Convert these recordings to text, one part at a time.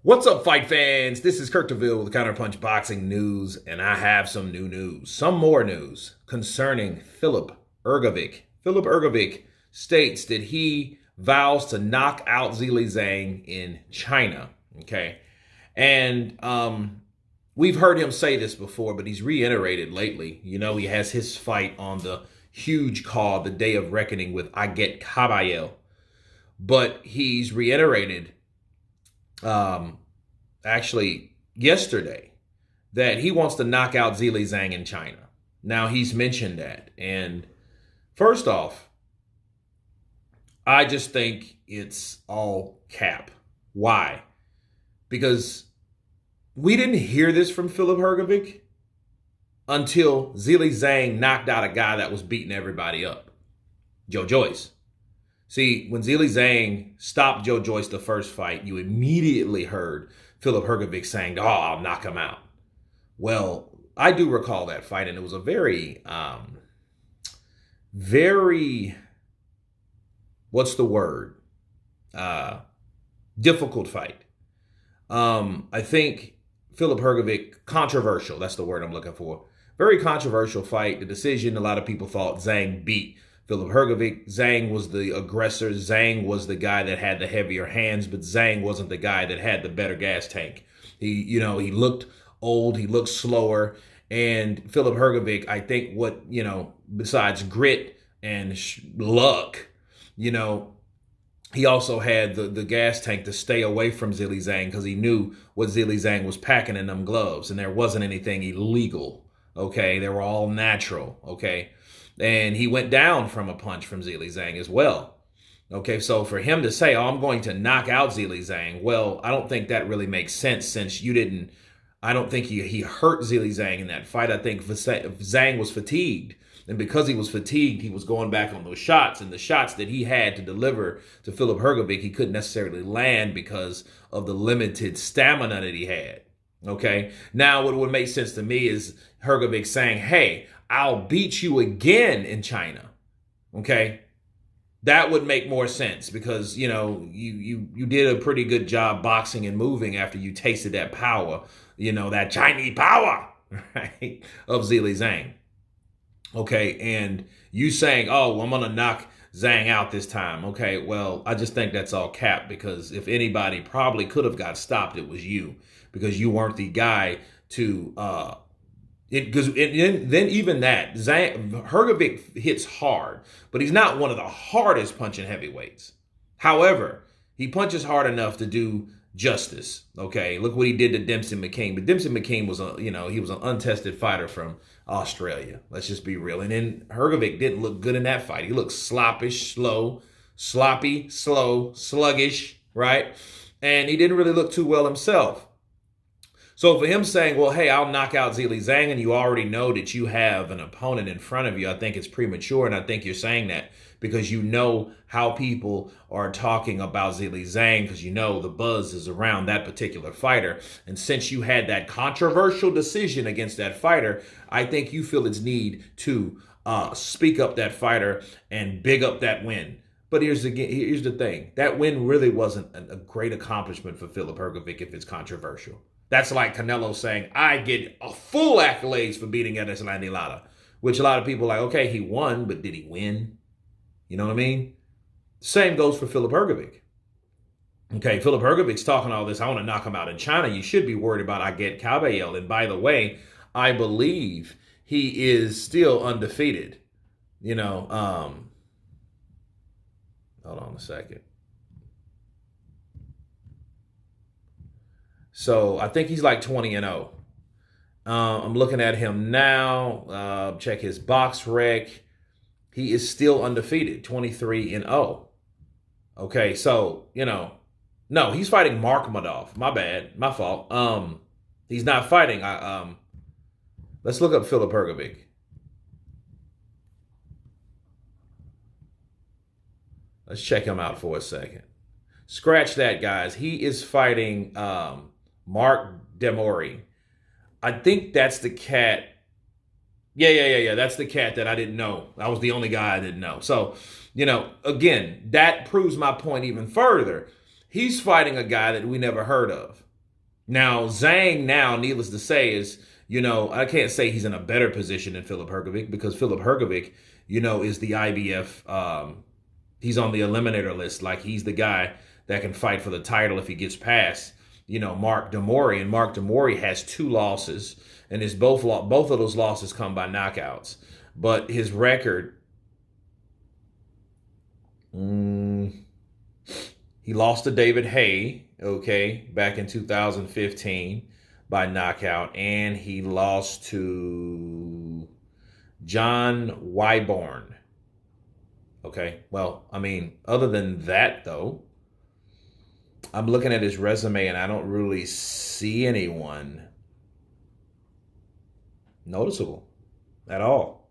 What's up, fight fans? This is Kirk DeVille with Counterpunch Boxing News, and I have some new news, some more news concerning Filip Hrgovic. Filip Hrgovic states that he vows to knock out Zhilei Zhang in China. Okay, and we've heard him say this before, but he's reiterated lately. You know, he has his fight on the huge card, the Day of Reckoning with Hrgovic, but he's reiterated actually yesterday that he wants to knock out Zhilei Zhang in China. Now, he's mentioned that. And first off, I just think it's all cap. Why? Because we didn't hear this from Filip Hrgovic until Zhilei Zhang knocked out a guy that was beating everybody up, Joe Joyce. See, when Zhilei Zhang stopped Joe Joyce the first fight, you immediately heard Filip Hrgovic saying, "Oh, I'll knock him out." Well, I do recall that fight, and it was a very, what's the word? Difficult fight. I think Filip Hrgovic, controversial, that's the word I'm looking for. Very controversial fight. The decision, a lot of people thought Zhang beat Filip Hrgovic. Zhang was the aggressor. Zhang was the guy that had the heavier hands, but Zhang wasn't the guy that had the better gas tank. He looked old. He looked slower. And Filip Hrgovic, I think besides grit and luck, he also had the gas tank to stay away from Zhilei Zhang because he knew what Zhilei Zhang was packing in them gloves. And there wasn't anything illegal, okay? They were all natural, okay? And he went down from a punch from Zhilei Zhang as well. Okay, so for him to say, "Oh, I'm going to knock out Zhilei Zhang," well, I don't think that really makes sense since I don't think he hurt Zhilei Zhang in that fight. I think Zhang was fatigued. And because he was fatigued, he was going back on those shots. And the shots that he had to deliver to Filip Hrgovic, he couldn't necessarily land because of the limited stamina that he had. Okay, now what would make sense to me is Hrgovic saying, "Hey, I'll beat you again in China." Okay, that would make more sense because you did a pretty good job boxing and moving after you tasted that power, that Chinese power, right, of Zhilei Zhang. Okay, and you saying, "Oh, I'm gonna knock Zhang out this time." Okay, well, I just think that's all cap because if anybody probably could have got stopped, it was you because you weren't the guy to then even that Hrgovic hits hard, but he's not one of the hardest punching heavyweights. However, he punches hard enough to do justice. Okay, look what he did to Dempsey McKean. But Dempsey McKean was he was an untested fighter from Australia. Let's just be real. And then Hrgovic didn't look good in that fight. He looked sloppy, slow, sluggish, right? And he didn't really look too well himself. So for him saying, "Well, hey, I'll knock out Zhilei Zhang," and you already know that you have an opponent in front of you, I think it's premature. And I think you're saying that because you know how people are talking about Zhilei Zhang because the buzz is around that particular fighter. And since you had that controversial decision against that fighter, I think you feel its need to speak up that fighter and big up that win. But here's the thing. That win really wasn't a great accomplishment for Filip Hrgovic if it's controversial. That's like Canelo saying, "I get a full accolades for beating Erislandy Lara," which a lot of people are like, okay, he won, but did he win? You know what I mean? Same goes for Filip Hrgovic. Okay, Filip Hrgovic's talking all this, "I want to knock him out in China." You should be worried about Hrgovic. And by the way, I believe he is still undefeated. Hold on a second. So I think he's like 20-0. I'm looking at him now. Check his box rec. He is still undefeated, 23-0. Okay, so, no, he's fighting Mark Madoff. My bad, my fault. He's not fighting. Let's look up Filip Hrgovic. Let's check him out for a second. Scratch that, guys. He is fighting Mark Demori. I think that's the cat. Yeah. That's the cat that I didn't know. I was the only guy I didn't know. So, again, that proves my point even further. He's fighting a guy that we never heard of. Now, Zhang now, needless to say, is, I can't say he's in a better position than Filip Hrgovic because Filip Hrgovic, is the IBF. He's on the eliminator list. Like, he's the guy that can fight for the title if he gets past, Mark Demori. And Mark Demori has 2 losses, and his both of those losses come by knockouts. But his record, he lost to David Haye, okay, back in 2015 by knockout, and he lost to John Wyborn. Okay, well, I mean, other than that, though, I'm looking at his resume and I don't really see anyone noticeable at all.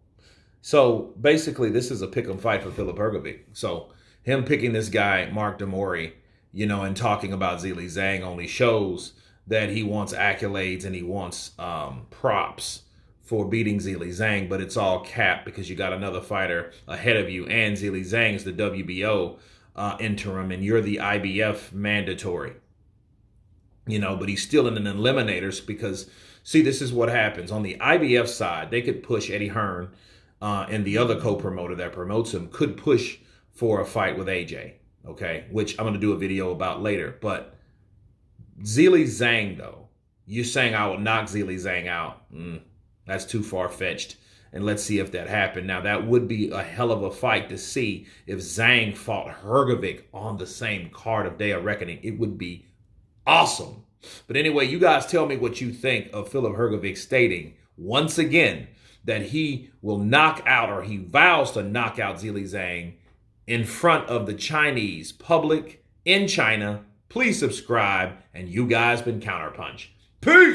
So basically, this is a pick 'em fight for Filip Hrgovic. So him picking this guy, Mark Demori, and talking about Zhilei Zhang only shows that he wants accolades and he wants props for beating Zhilei Zhang, but it's all cap because you got another fighter ahead of you, and Zhilei Zhang is the WBO interim, and you're the IBF mandatory. But he's still in an eliminators because, see, this is what happens. On the IBF side, they could push Eddie Hearn and the other co-promoter that promotes him could push for a fight with AJ, okay, which I'm going to do a video about later. But Zhilei Zhang, though, you're saying I will knock Zhilei Zhang out. That's too far-fetched. And let's see if that happened. Now, that would be a hell of a fight to see if Zhang fought Hrgovic on the same card of Day of Reckoning. It would be awesome. But anyway, you guys tell me what you think of Filip Hrgovic stating, once again, that he will knock out, or he vows to knock out, Zhilei Zhang in front of the Chinese public in China. Please subscribe, and you guys been Counterpunch. Peace!